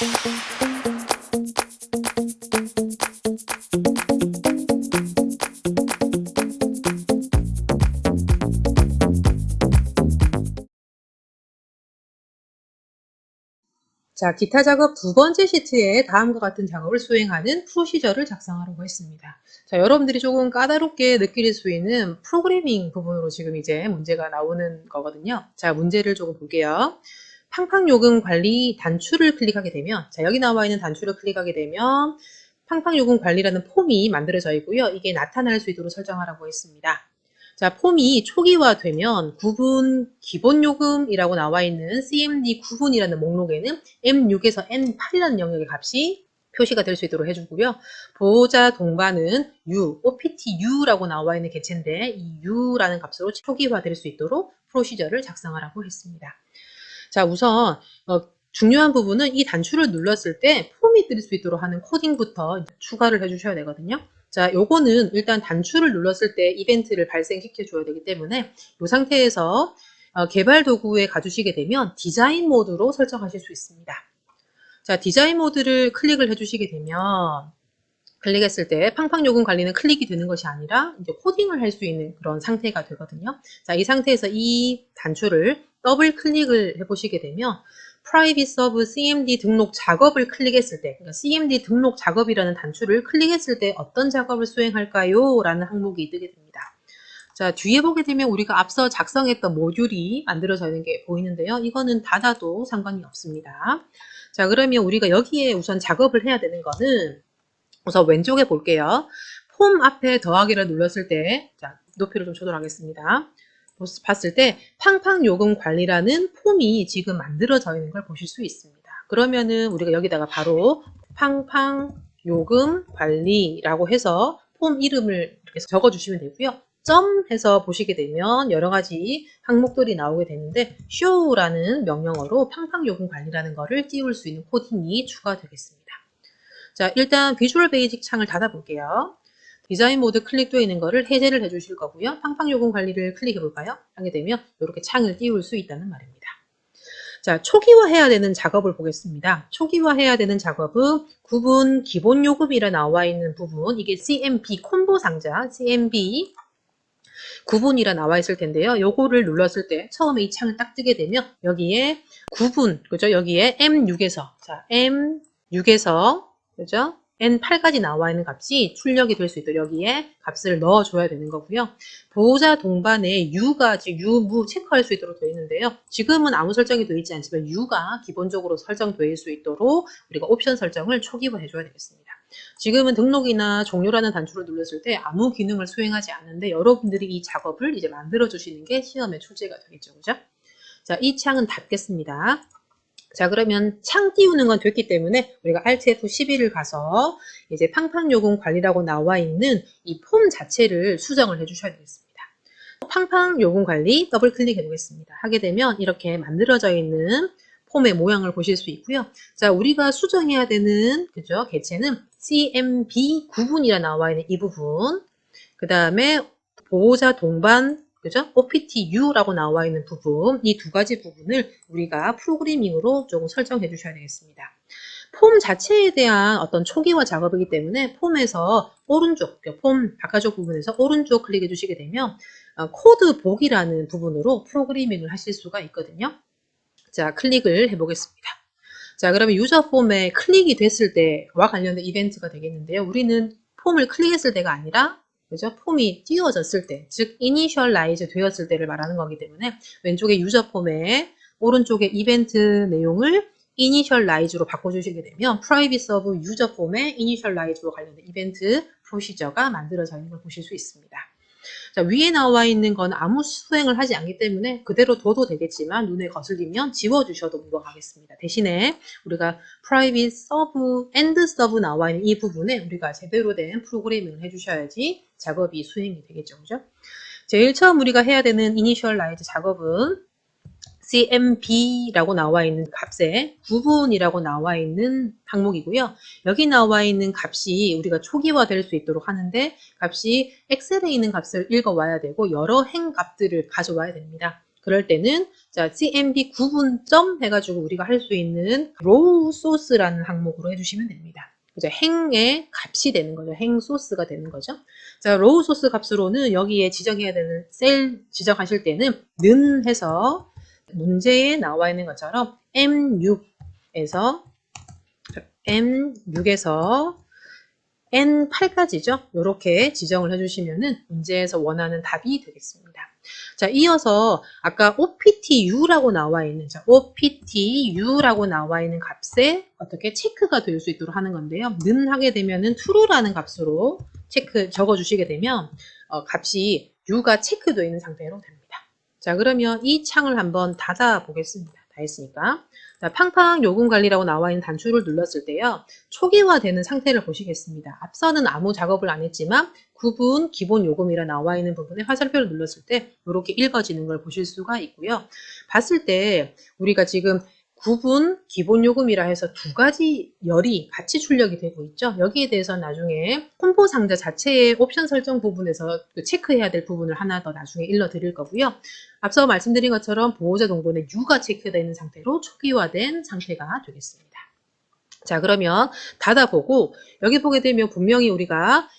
자, 기타 작업 두 번째 시트에 다음과 같은 작업을 수행하는 프로시저를 작성하라고 했습니다. 자, 여러분들이 조금 까다롭게 느낄 수 있는 프로그래밍 부분으로 지금 이제 문제가 나오는 거거든요. 자, 문제를 조금 볼게요. 팡팡 요금 관리 단추를 클릭하게 되면, 자, 여기 나와 있는 단추를 클릭하게 되면 팡팡 요금 관리라는 폼이 만들어져 있고요. 이게 나타날 수 있도록 설정하라고 했습니다. 자, 폼이 초기화되면 구분 기본 요금이라고 나와 있는 CMD 구분이라는 목록에는 M6에서 N8이라는 영역의 값이 표시가 될 수 있도록 해주고요. 보호자 동반은 U, OPTU라고 나와 있는 개체인데 이 U라는 값으로 초기화될 수 있도록 프로시저를 작성하라고 했습니다. 자, 우선 중요한 부분은 이 단추를 눌렀을 때 폼이 뜰 수 있도록 하는 코딩부터 추가를 해주셔야 되거든요. 자, 요거는 일단 단추를 눌렀을 때 이벤트를 발생시켜 줘야 되기 때문에 이 상태에서 개발 도구에 가주시게 되면 디자인 모드로 설정하실 수 있습니다. 자, 디자인 모드를 클릭을 해주시게 되면 클릭했을 때 팡팡 요금 관리는 클릭이 되는 것이 아니라 이제 코딩을 할 수 있는 그런 상태가 되거든요. 자, 이 상태에서 이 단추를 더블 클릭을 해보시게 되면 Private Sub CMD 등록 작업을 클릭했을 때, 그러니까 CMD 등록 작업이라는 단추를 클릭했을 때 어떤 작업을 수행할까요? 라는 항목이 뜨게 됩니다. 자, 뒤에 보게 되면 우리가 앞서 작성했던 모듈이 만들어져 있는 게 보이는데요. 이거는 닫아도 상관이 없습니다. 자, 그러면 우리가 여기에 우선 작업을 해야 되는 거는 우선 왼쪽에 볼게요. 폼 앞에 더하기를 눌렀을 때, 자, 높이를 좀 조절하겠습니다. 봤을 때 팡팡 요금 관리라는 폼이 지금 만들어져 있는 걸 보실 수 있습니다. 그러면은 우리가 여기다가 바로 팡팡 요금 관리라고 해서 폼 이름을 이렇게 적어주시면 되고요. 점 해서 보시게 되면 여러 가지 항목들이 나오게 되는데 show라는 명령어로 팡팡 요금 관리라는 거를 띄울 수 있는 코딩이 추가되겠습니다. 자, 일단 비주얼 베이직 창을 닫아볼게요. 디자인 모드 클릭되어 있는 거를 해제를 해주실 거고요. 팡팡 요금 관리를 클릭해 볼까요? 하게 되면 이렇게 창을 띄울 수 있다는 말입니다. 자, 초기화해야 되는 작업을 보겠습니다. 초기화해야 되는 작업은 구분 기본 요금이라 나와 있는 부분, 이게 CMB 콤보 상자, CMB 구분이라 나와 있을 텐데요. 요거를 눌렀을 때 처음에 이 창을 딱 뜨게 되면 여기에 구분, 그죠? 여기에 M6에서, 자, M6에서, 그죠? N8까지 나와 있는 값이 출력이 될 수 있도록 여기에 값을 넣어줘야 되는 거고요. 보호자 동반에 U가 지금 유무 체크할 수 있도록 되어 있는데요. 지금은 아무 설정이 되어 있지 않지만 U가 기본적으로 설정될 수 있도록 우리가 옵션 설정을 초기화해줘야 되겠습니다. 지금은 등록이나 종료라는 단추를 눌렀을 때 아무 기능을 수행하지 않는데 여러분들이 이 작업을 이제 만들어 주시는 게 시험에 출제가 되겠죠. 그죠? 자, 이 창은 닫겠습니다. 자, 그러면 창 띄우는 건 됐기 때문에 우리가 Alt F11을 가서 이제 팡팡 요금 관리라고 나와 있는 이 폼 자체를 수정을 해 주셔야 되겠습니다. 팡팡 요금 관리 더블 클릭해 보겠습니다. 하게 되면 이렇게 만들어져 있는 폼의 모양을 보실 수 있고요. 자, 우리가 수정해야 되는 그죠? 개체는 CMB 구분이라 나와 있는 이 부분. 그 다음에 보호자 동반 그죠? OPTU라고 나와 있는 부분, 이 두 가지 부분을 우리가 프로그래밍으로 조금 설정해 주셔야 되겠습니다. 폼 자체에 대한 어떤 초기화 작업이기 때문에 폼에서 오른쪽, 폼 바깥쪽 부분에서 오른쪽 클릭해 주시게 되면 코드 보기라는 부분으로 프로그래밍을 하실 수가 있거든요. 자, 클릭을 해보겠습니다. 자, 그러면 유저 폼에 클릭이 됐을 때와 관련된 이벤트가 되겠는데요. 우리는 폼을 클릭했을 때가 아니라 그죠? 폼이 띄워졌을 때, 즉 이니셜라이즈 되었을 때를 말하는 거기 때문에 왼쪽에 유저 폼에 오른쪽에 이벤트 내용을 이니셜라이즈로 바꿔주시게 되면 프라이빗 서브 유저 폼에 이니셜라이즈로 관련된 이벤트 프로시저가 만들어져 있는 걸 보실 수 있습니다. 자, 위에 나와 있는 건 아무 수행을 하지 않기 때문에 그대로 둬도 되겠지만 눈에 거슬리면 지워주셔도 무방하겠습니다. 대신에 우리가 private sub, end sub 나와 있는 이 부분에 우리가 제대로 된 프로그래밍을 해주셔야지 작업이 수행이 되겠죠. 그죠? 제일 처음 우리가 해야 되는 initialize 작업은 CMB라고 나와 있는 값에 구분이라고 나와 있는 항목이고요. 여기 나와 있는 값이 우리가 초기화될 수 있도록 하는데 값이 엑셀에 있는 값을 읽어와야 되고 여러 행 값들을 가져와야 됩니다. 그럴 때는 자, cmd 구분점 해가지고 우리가 할 수 있는 row source라는 항목으로 해주시면 됩니다. 그죠? 행의 값이 되는 거죠. 행 소스가 되는 거죠. 자, row source 값으로는 여기에 지정해야 되는 셀 지정하실 때는 는 해서 문제에 나와 있는 것처럼 M6에서 N8까지죠. 이렇게 지정을 해주시면은 문제에서 원하는 답이 되겠습니다. 자, 이어서 아까 OPTU라고 나와 있는 OPTU라고 나와 있는 값에 어떻게 체크가 될 수 있도록 하는 건데요. 는 하게 되면은 true라는 값으로 적어 주시게 되면 값이 U가 체크되어 있는 상태로 됩니다. 자, 그러면 이 창을 한번 닫아 보겠습니다. 다 했으니까. 자, 팡팡 요금 관리라고 나와 있는 단추를 눌렀을 때요. 초기화되는 상태를 보시겠습니다. 앞서는 아무 작업을 안 했지만 구분 기본 요금이라 나와 있는 부분에 화살표를 눌렀을 때 이렇게 읽어지는 걸 보실 수가 있고요. 봤을 때 우리가 지금 구분 기본 요금이라 해서 두 가지 열이 같이 출력이 되고 있죠. 여기에 대해서 나중에 콤보 상자 자체의 옵션 설정 부분에서 체크해야 될 부분을 하나 더 나중에 일러 드릴 거고요. 앞서 말씀드린 것처럼 보호자 동본에 U가 체크되어 있는 상태로 초기화된 상태가 되겠습니다. 자, 그러면 닫아보고 여기 보게 되면 분명히 우리가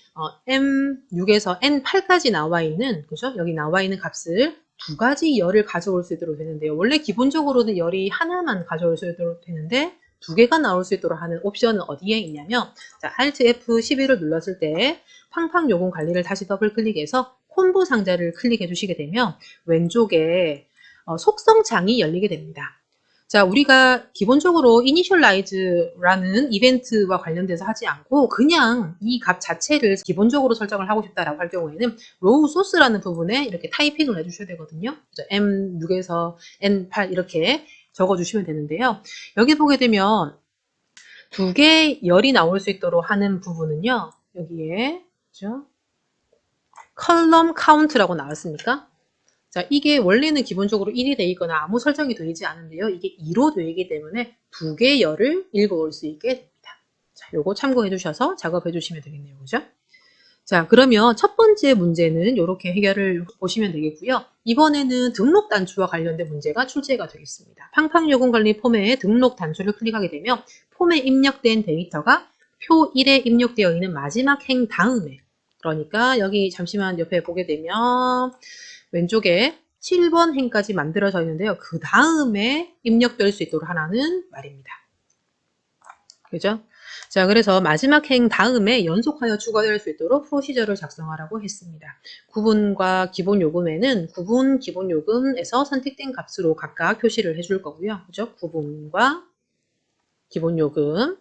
M6에서 N8까지 나와 있는, 그죠? 여기 나와 있는 값을 두 가지 열을 가져올 수 있도록 되는데요. 원래 기본적으로는 열이 하나만 가져올 수 있도록 되는데 두 개가 나올 수 있도록 하는 옵션은 어디에 있냐면 자, Alt F11을 눌렀을 때 팡팡 요금 관리를 다시 더블 클릭해서 콤보 상자를 클릭해 주시게 되면 왼쪽에 속성 창이 열리게 됩니다. 자, 우리가 기본적으로 initialize라는 이벤트와 관련돼서 하지 않고 그냥 이 값 자체를 기본적으로 설정을 하고 싶다라고 할 경우에는 row source라는 부분에 이렇게 타이핑을 해주셔야 되거든요. M6에서 N8 이렇게 적어주시면 되는데요. 여기 보게 되면 두 개의 열이 나올 수 있도록 하는 부분은요. 여기에 그죠? column count라고 나왔습니까? 자, 이게 원래는 기본적으로 1이 돼 있거나 아무 설정이 되지 않은데요. 이게 2로 되기 때문에 두 개의 열을 읽어올 수 있게 됩니다. 자, 요거 참고해 주셔서 작업해 주시면 되겠네요. 그죠? 자, 그러면 첫 번째 문제는 이렇게 해결을 보시면 되겠고요. 이번에는 등록 단추와 관련된 문제가 출제가 되겠습니다. 팡팡 요금 관리 폼에 등록 단추를 클릭하게 되면 폼에 입력된 데이터가 표 1에 입력되어 있는 마지막 행 다음에 그러니까 여기 잠시만 옆에 보게 되면 왼쪽에 7번 행까지 만들어져 있는데요. 그 다음에 입력될 수 있도록 하라는 말입니다. 그죠? 자, 그래서 마지막 행 다음에 연속하여 추가될 수 있도록 프로시저를 작성하라고 했습니다. 구분과 기본 요금에는 구분 기본 요금에서 선택된 값으로 각각 표시를 해줄 거고요. 그죠? 구분과 기본 요금.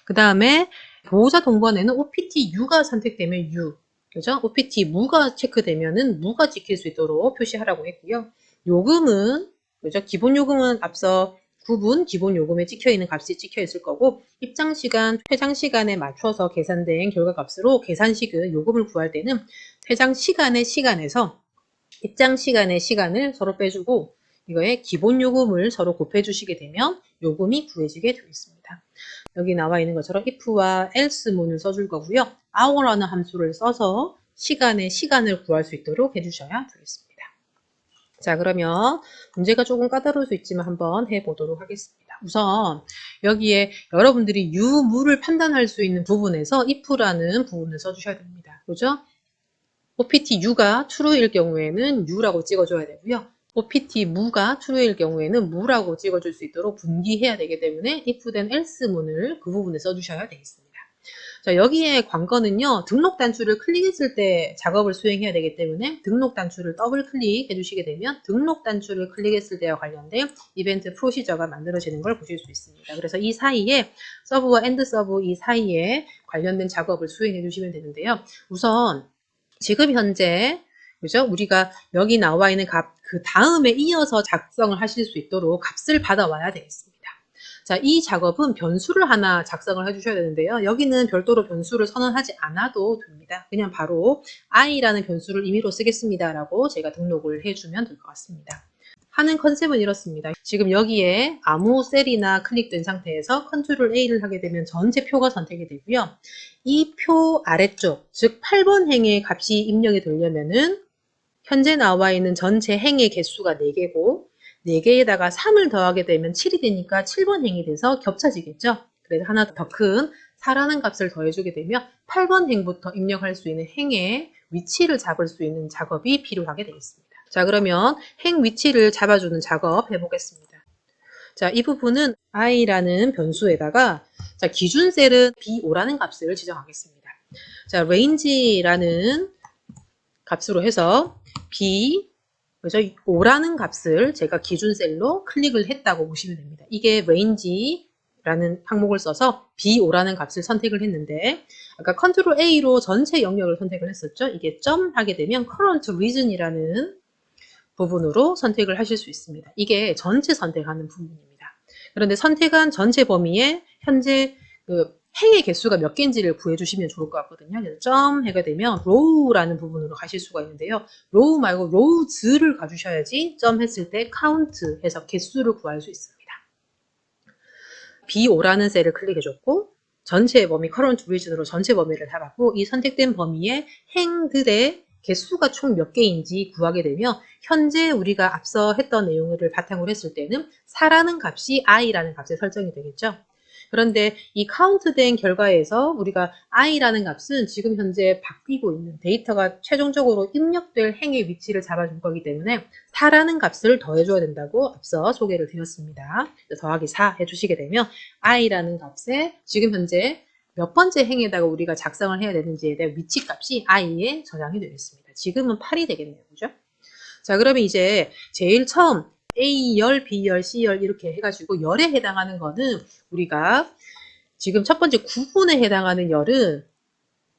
그 다음에 보호자 동번에는 OPT-U가 선택되면 U. 그죠? OPT 무가 체크되면은 무가 찍힐 수 있도록 표시하라고 했고요. 요금은, 그죠? 기본 요금은 앞서 구분 기본 요금에 찍혀 있는 값이 찍혀 있을 거고, 입장 시간, 퇴장 시간에 맞춰서 계산된 결과 값으로 계산식은 요금을 구할 때는 퇴장 시간의 시간에서 입장 시간의 시간을 서로 빼주고, 이거에 기본 요금을 서로 곱해 주시게 되면 요금이 구해지게 되겠습니다. 여기 나와 있는 것처럼 if와 else 문을 써줄 거고요. hour라는 함수를 써서 시간의 시간을 구할 수 있도록 해주셔야 되겠습니다. 자, 그러면 문제가 조금 까다로울 수 있지만 한번 해보도록 하겠습니다. 우선 여기에 여러분들이 유무를 판단할 수 있는 부분에서 if라는 부분을 써주셔야 됩니다. 그죠? OPT U가 true일 경우에는 U라고 찍어줘야 되고요. OPT 무가 true일 경우에는 무라고 찍어줄 수 있도록 분기해야 되기 때문에 if then else 문을 그 부분에 써주셔야 되겠습니다. 자, 여기에 관건은요. 등록 단추를 클릭했을 때 작업을 수행해야 되기 때문에 등록 단추를 더블 클릭해 주시게 되면 등록 단추를 클릭했을 때와 관련된 이벤트 프로시저가 만들어지는 걸 보실 수 있습니다. 그래서 이 사이에 서브와 엔드 서브 이 사이에 관련된 작업을 수행해 주시면 되는데요. 우선 지금 현재 그죠? 우리가 여기 나와 있는 값, 그 다음에 이어서 작성을 하실 수 있도록 값을 받아와야 되겠습니다. 자, 이 작업은 변수를 하나 작성을 해주셔야 되는데요. 여기는 별도로 변수를 선언하지 않아도 됩니다. 그냥 바로 i라는 변수를 임의로 쓰겠습니다라고 제가 등록을 해주면 될 것 같습니다. 하는 컨셉은 이렇습니다. 지금 여기에 아무 셀이나 클릭된 상태에서 컨트롤 A를 하게 되면 전체 표가 선택이 되고요. 이 표 아래쪽, 즉 8번 행의 값이 입력이 되려면은 현재 나와 있는 전체 행의 개수가 4개고 4개에다가 3을 더하게 되면 7이 되니까 7번 행이 돼서 겹쳐지겠죠. 그래서 하나 더 큰 4라는 값을 더해주게 되면 8번 행부터 입력할 수 있는 행의 위치를 잡을 수 있는 작업이 필요하게 되겠습니다. 자, 그러면 행 위치를 잡아주는 작업 해보겠습니다. 자, 이 부분은 i라는 변수에다가 자, 기준 셀은 B5라는 값을 지정하겠습니다. 자, range라는 값으로 해서 B, 그래서 5라는 값을 제가 기준 셀로 클릭을 했다고 보시면 됩니다. 이게 range라는 항목을 써서 B5라는 값을 선택을 했는데 아까 컨트롤 A로 전체 영역을 선택을 했었죠. 이게 점 하게 되면 current region이라는 부분으로 선택을 하실 수 있습니다. 이게 전체 선택하는 부분입니다. 그런데 선택한 전체 범위에 현재 그 행의 개수가 몇 개인지를 구해주시면 좋을 것 같거든요. 그래서 점 해가 되면 row라는 부분으로 가실 수가 있는데요. row 말고 rows를 가주셔야지 점 했을 때 count 해서 개수를 구할 수 있습니다. B5라는 셀을 클릭해줬고 전체 범위 current region으로 전체 범위를 잡았고 이 선택된 범위에 행들의 개수가 총 몇 개인지 구하게 되면 현재 우리가 앞서 했던 내용을 바탕으로 했을 때는 4라는 값이 i라는 값에 설정이 되겠죠. 그런데 이 카운트된 결과에서 우리가 i라는 값은 지금 현재 바뀌고 있는 데이터가 최종적으로 입력될 행의 위치를 잡아줄 거기 때문에 4라는 값을 더해줘야 된다고 앞서 소개를 드렸습니다. 더하기 4 해주시게 되면 i라는 값에 지금 현재 몇 번째 행에다가 우리가 작성을 해야 되는지에 대한 위치 값이 i에 저장이 되겠습니다. 지금은 8이 되겠네요. 그죠? 자, 그러면 이제 제일 처음 A열, B열, C열 이렇게 해가지고 열에 해당하는 거는 우리가 지금 첫 번째 구분에 해당하는 열은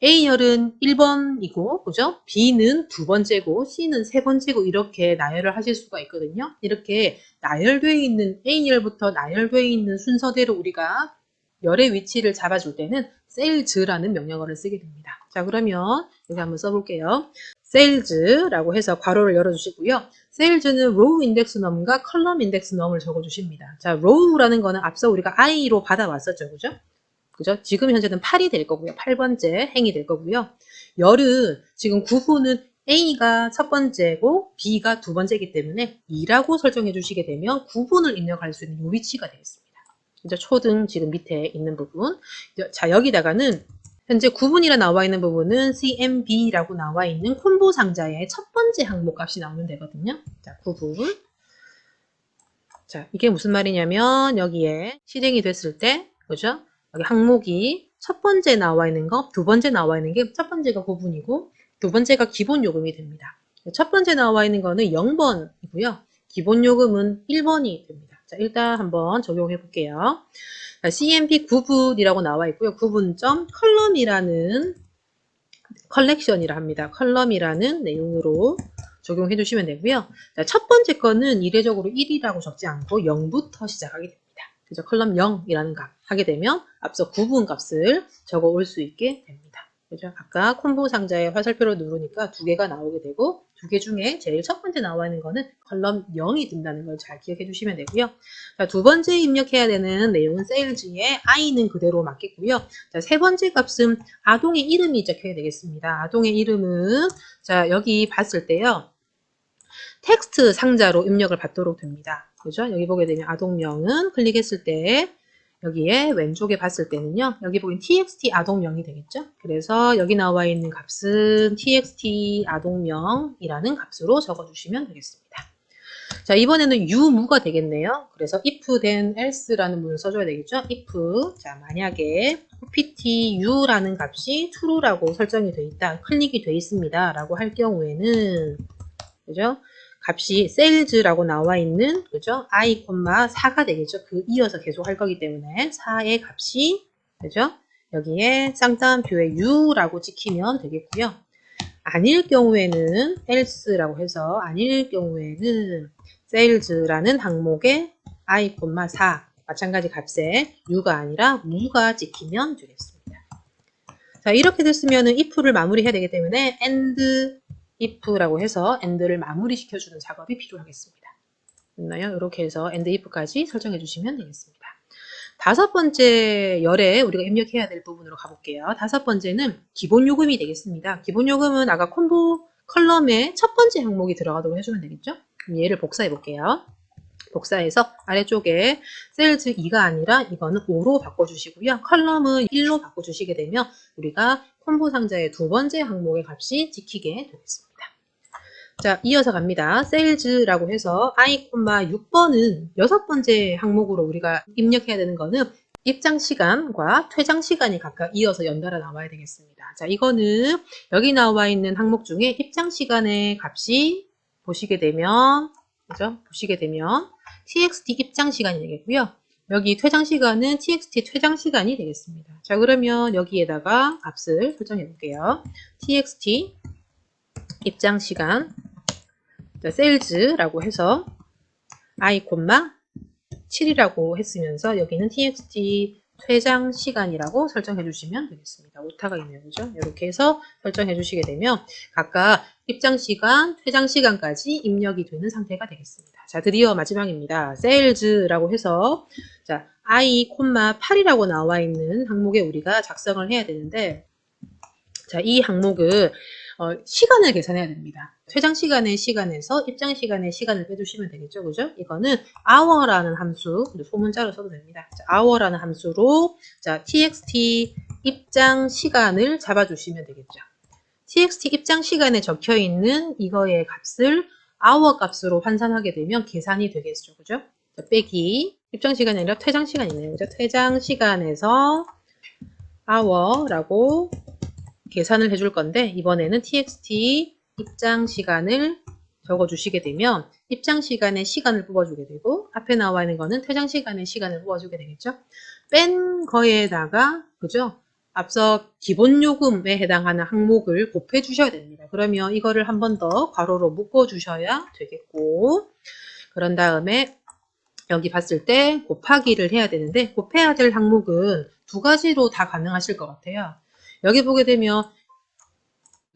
A열은 1번이고, 그죠? B는 두 번째고, C는 세 번째고, 이렇게 나열을 하실 수가 있거든요. 이렇게 나열되어 있는, A열부터 나열되어 있는 순서대로 우리가 열의 위치를 잡아줄 때는 sales라는 명령어를 쓰게 됩니다. 자, 그러면 여기 한번 써볼게요. sales라고 해서 괄호를 열어주시고요. sales는 row index num과 column index num을 적어주십니다. 자, row라는 거는 앞서 우리가 i로 받아왔었죠. 그죠? 그죠? 지금 현재는 8이 될 거고요. 8번째 행이 될 거고요. 열은 지금 구분은 A가 첫 번째고 B가 두 번째이기 때문에 2라고 설정해 주시게 되면 구분을 입력할 수 있는 이 위치가 되겠습니다. 이제 초등 지금 밑에 있는 부분. 자, 여기다가는 현재 구분이라 나와 있는 부분은 CMB라고 나와 있는 콤보 상자의 첫 번째 항목 값이 나오면 되거든요. 자, 구분. 자, 이게 무슨 말이냐면 여기에 실행이 됐을 때, 그죠? 여기 항목이 첫 번째 나와 있는 거, 두 번째 나와 있는 게 첫 번째가 구분이고 두 번째가 기본 요금이 됩니다. 첫 번째 나와 있는 거는 0번이고요. 기본 요금은 1번이 됩니다. 자, 일단 한번 적용해 볼게요. CMP 구분이라고 나와 있고요. 구분점 컬럼이라는 컬렉션이라 합니다. 컬럼이라는 내용으로 적용해 주시면 되고요. 자, 첫 번째 거는 이례적으로 1이라고 적지 않고 0부터 시작하게 됩니다. 그래서 컬럼 0이라는 값 하게 되면 앞서 구분 값을 적어 올 수 있게 됩니다. 그죠? 아까 콤보 상자에 화살표를 누르니까 두 개가 나오게 되고 두 개 중에 제일 첫 번째 나와 있는 거는 컬럼 0이 된다는 걸 잘 기억해 주시면 되고요. 자, 두 번째 입력해야 되는 내용은 세일즈에 i는 그대로 맞겠고요. 자, 세 번째 값은 아동의 이름이 적혀야 되겠습니다. 아동의 이름은 자, 여기 봤을 때요. 텍스트 상자로 입력을 받도록 됩니다. 그죠? 여기 보게 되면 아동명은 클릭했을 때 여기에 왼쪽에 봤을 때는요. 여기 보면 txt 아동명이 되겠죠? 그래서 여기 나와 있는 값은 txt 아동명이라는 값으로 적어주시면 되겠습니다. 자, 이번에는 유무가 되겠네요. 그래서 if then else라는 문을 써줘야 되겠죠? if 자, 만약에 ptu라는 값이 true라고 설정이 되어 있다, 클릭이 되어 있습니다 라고 할 경우에는 그죠? 값이 sales라고 나와 있는 그죠? i, 4가 되겠죠. 그 이어서 계속 할 거기 때문에 4의 값이 그죠? 여기에 쌍따옴표에 u라고 찍히면 되겠고요. 아닐 경우에는 else라고 해서 아닐 경우에는 sales라는 항목에 i, 4 마찬가지 값에 u가 아니라 mu가 찍히면 되겠습니다. 자, 이렇게 됐으면은 if를 마무리해야 되기 때문에 and if라고 해서 and를 마무리 시켜주는 작업이 필요하겠습니다. 됐나요? 이렇게 해서 and if까지 설정해 주시면 되겠습니다. 다섯 번째 열에 우리가 입력해야 될 부분으로 가볼게요. 다섯 번째는 기본 요금이 되겠습니다. 기본 요금은 아까 콤보 컬럼의 첫 번째 항목이 들어가도록 해주면 되겠죠? 그럼 얘를 복사해 볼게요. 복사해서 아래쪽에 셀즈 2가 아니라 이거는 5로 바꿔주시고요. 컬럼은 1로 바꿔주시게 되면 우리가 콤보 상자의 두 번째 항목의 값이 찍히게 되겠습니다. 자, 이어서 갑니다. 세일즈라고 해서 I, 6번은 여섯 번째 항목으로 우리가 입력해야 되는 거는 입장 시간과 퇴장 시간이 각각 이어서 연달아 나와야 되겠습니다. 자, 이거는 여기 나와 있는 항목 중에 입장 시간의 값이 보시게 되면, 그죠? 보시게 되면 txt 입장 시간이 되겠고요. 여기 퇴장 시간은 txt 퇴장 시간이 되겠습니다. 자, 그러면 여기에다가 값을 설정해 볼게요. txt 입장 시간, 세일즈라고 해서 i, 7이라고 했으면서 여기는 txt 퇴장 시간이라고 설정해 주시면 되겠습니다. 오타가 있네요. 그죠? 이렇게 해서 설정해 주시게 되면 각각 입장 시간, 퇴장 시간까지 입력이 되는 상태가 되겠습니다. 자, 드디어 마지막입니다. 세일즈라고 해서 자, i, 8이라고 나와 있는 항목에 우리가 작성을 해야 되는데 자, 이 항목은 시간을 계산해야 됩니다. 퇴장 시간의 시간에서 입장 시간의 시간을 빼주시면 되겠죠. 그죠? 이거는 hour라는 함수, 소문자로 써도 됩니다. 자, hour라는 함수로 자, txt 입장 시간을 잡아주시면 되겠죠. txt 입장 시간에 적혀 있는 이거의 값을 hour 값으로 환산하게 되면 계산이 되겠죠. 그죠? 자, 빼기 입장 시간이 아니라 퇴장 시간이네요. 그죠? 퇴장 시간에서 hour라고 계산을 해줄 건데 이번에는 txt 입장 시간을 적어주시게 되면 입장 시간의 시간을 뽑아주게 되고 앞에 나와 있는 거는 퇴장 시간의 시간을 뽑아주게 되겠죠. 뺀 거에다가 그죠? 앞서 기본 요금에 해당하는 항목을 곱해 주셔야 됩니다. 그러면 이거를 한 번 더 괄호로 묶어 주셔야 되겠고 그런 다음에 여기 봤을 때 곱하기를 해야 되는데 곱해야 될 항목은 두 가지로 다 가능하실 것 같아요. 여기 보게 되면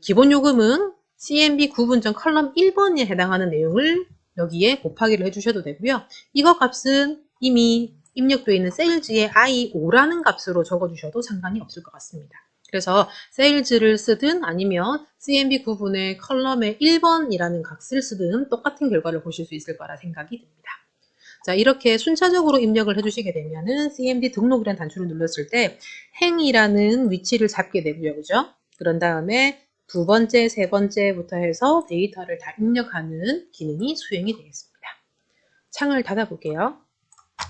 기본 요금은 CMB 구분점 컬럼 1번에 해당하는 내용을 여기에 곱하기를 해주셔도 되고요. 이거 값은 이미 입력되어 있는 세일즈의 I5라는 값으로 적어주셔도 상관이 없을 것 같습니다. 그래서 세일즈를 쓰든 아니면 CMB 구분의 컬럼의 1번이라는 값을 쓰든 똑같은 결과를 보실 수 있을 거라 생각이 듭니다. 자, 이렇게 순차적으로 입력을 해주시게 되면은 CMD 등록이라는 단추를 눌렀을 때 행이라는 위치를 잡게 되고요. 그죠? 그런 다음에 두 번째, 세 번째부터 해서 데이터를 다 입력하는 기능이 수행이 되겠습니다. 창을 닫아볼게요.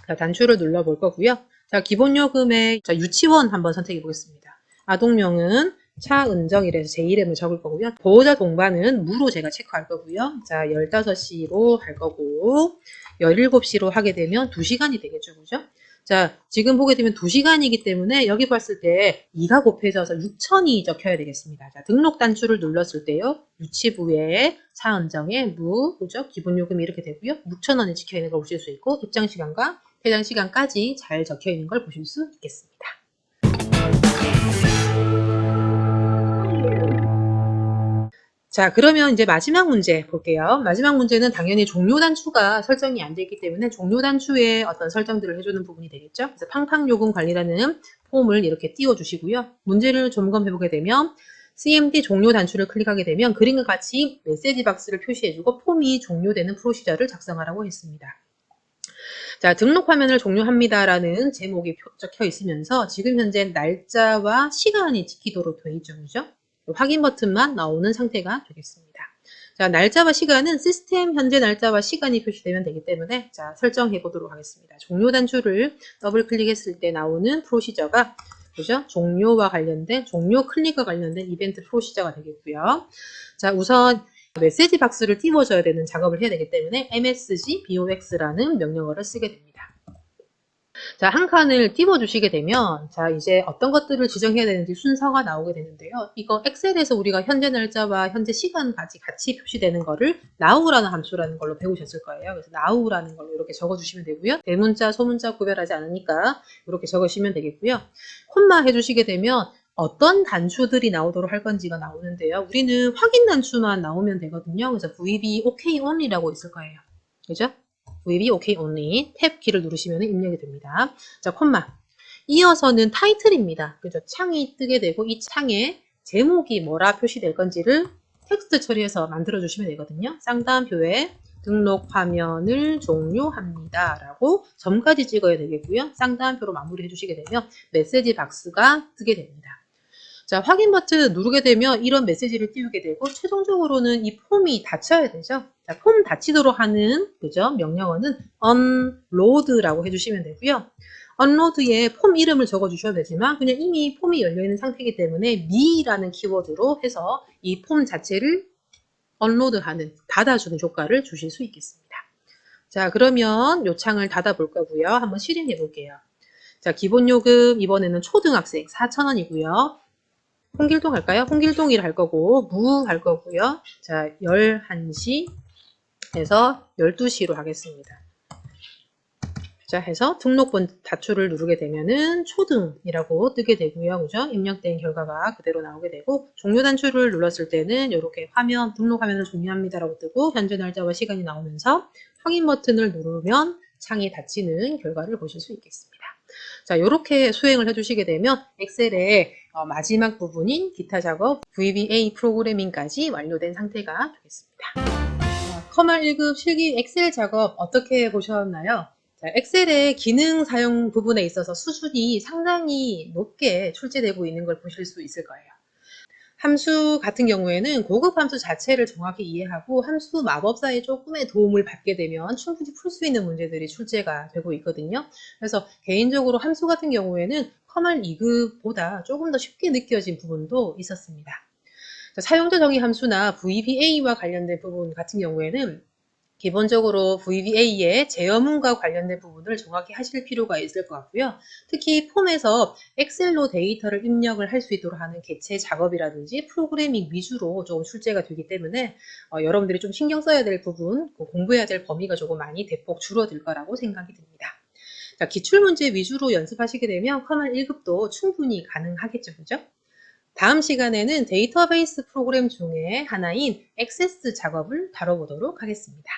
자, 단추를 눌러볼 거고요. 자, 기본 요금의 유치원 한번 선택해 보겠습니다. 아동명은 차은정이라서 제 이름을 적을 거고요. 보호자 동반은 무로 제가 체크할 거고요. 자, 15시로 할 거고 17시로 하게 되면 2시간이 되겠죠. 그죠? 자, 지금 보게 되면 2시간이기 때문에 여기 봤을 때 2가 곱해져서 6,000이 적혀야 되겠습니다. 자, 등록 단추를 눌렀을 때요. 유치부에 차은정의 무, 그죠? 기본 요금이 이렇게 되고요. 6,000원이 찍혀 있는 걸 보실 수 있고 입장 시간과 퇴장 시간까지 잘 적혀 있는 걸 보실 수 있겠습니다. 자, 그러면 이제 마지막 문제 볼게요. 마지막 문제는 당연히 종료 단추가 설정이 안 되어 있기 때문에 종료 단추에 어떤 설정들을 해주는 부분이 되겠죠. 그래서 팡팡요금 관리라는 폼을 이렇게 띄워주시고요. 문제를 점검해 보게 되면 CMD 종료 단추를 클릭하게 되면 그림과 같이 메시지 박스를 표시해주고 폼이 종료되는 프로시저를 작성하라고 했습니다. 자, 등록 화면을 종료합니다라는 제목이 적혀 있으면서 지금 현재 날짜와 시간이 찍히도록 되어 있죠. 그죠? 확인 버튼만 나오는 상태가 되겠습니다. 자, 날짜와 시간은 시스템 현재 날짜와 시간이 표시되면 되기 때문에 자, 설정해 보도록 하겠습니다. 종료 단추를 더블 클릭했을 때 나오는 프로시저가 그죠? 종료와 관련된 종료 클릭과 관련된 이벤트 프로시저가 되겠고요. 자, 우선 메시지 박스를 띄워줘야 되는 작업을 해야 되기 때문에 msg box라는 명령어를 쓰게 됩니다. 자, 한 칸을 띄워주시게 되면 자, 이제 어떤 것들을 지정해야 되는지 순서가 나오게 되는데요. 이거 엑셀에서 우리가 현재 날짜와 현재 시간까지 같이 표시되는 거를 now라는 함수라는 걸로 배우셨을 거예요. 그래서 now라는 걸로 이렇게 적어주시면 되고요. 대문자, 소문자 구별하지 않으니까 이렇게 적으시면 되겠고요. 콤마 해주시게 되면 어떤 단추들이 나오도록 할 건지가 나오는데요. 우리는 확인 단추만 나오면 되거든요. 그래서 VB OK only라고 있을 거예요. 그죠? VB OK only 탭 키를 누르시면 입력이 됩니다. 자, 콤마. 이어서는 타이틀입니다. 그죠? 창이 뜨게 되고 이 창에 제목이 뭐라 표시될 건지를 텍스트 처리해서 만들어 주시면 되거든요. 쌍따옴표에 등록 화면을 종료합니다 라고 점까지 찍어야 되겠고요. 쌍따옴표로 마무리해 주시게 되면 메시지 박스가 뜨게 됩니다. 자, 확인 버튼 누르게 되면 이런 메시지를 띄우게 되고 최종적으로는 이 폼이 닫혀야 되죠. 자, 폼 닫히도록 하는 그죠? 명령어는 unload라고 해주시면 되고요. unload에 폼 이름을 적어 주셔도 되지만 그냥 이미 폼이 열려 있는 상태이기 때문에 me라는 키워드로 해서 이 폼 자체를 언로드하는 닫아주는 효과를 주실 수 있겠습니다. 자, 그러면 요 창을 닫아 볼 거고요. 한번 실행해 볼게요. 자, 기본 요금 이번에는 초등학생 4,000원이고요. 홍길동 할까요? 홍길동일 할 거고 무 할 거고요. 자, 11시에서 12시로 하겠습니다. 자, 해서 등록본 다출을 누르게 되면은 초등이라고 뜨게 되고요. 그죠? 입력된 결과가 그대로 나오게 되고 종료 단추를 눌렀을 때는 이렇게 화면 등록 화면을 종료합니다라고 뜨고 현재 날짜와 시간이 나오면서 확인 버튼을 누르면 창이 닫히는 결과를 보실 수 있겠습니다. 자, 이렇게 수행을 해주시게 되면 엑셀의 마지막 부분인 기타 작업 VBA 프로그래밍까지 완료된 상태가 되겠습니다. 커말 1급 실기 엑셀 작업 어떻게 보셨나요? 자, 엑셀의 기능 사용 부분에 있어서 수준이 상당히 높게 출제되고 있는 걸 보실 수 있을 거예요. 함수 같은 경우에는 고급 함수 자체를 정확히 이해하고 함수 마법사의 조금의 도움을 받게 되면 충분히 풀 수 있는 문제들이 출제가 되고 있거든요. 그래서 개인적으로 함수 같은 경우에는 커말 2급보다 조금 더 쉽게 느껴진 부분도 있었습니다. 사용자 정의 함수나 VBA와 관련된 부분 같은 경우에는 기본적으로 VBA의 제어문과 관련된 부분을 정확히 하실 필요가 있을 것 같고요. 특히 폼에서 엑셀로 데이터를 입력을 할 수 있도록 하는 개체 작업이라든지 프로그래밍 위주로 조금 출제가 되기 때문에 여러분들이 좀 신경 써야 될 부분, 공부해야 될 범위가 조금 많이 대폭 줄어들 거라고 생각이 듭니다. 자, 기출문제 위주로 연습하시게 되면 커널 1급도 충분히 가능하겠죠. 그죠? 다음 시간에는 데이터베이스 프로그램 중에 하나인 액세스 작업을 다뤄보도록 하겠습니다.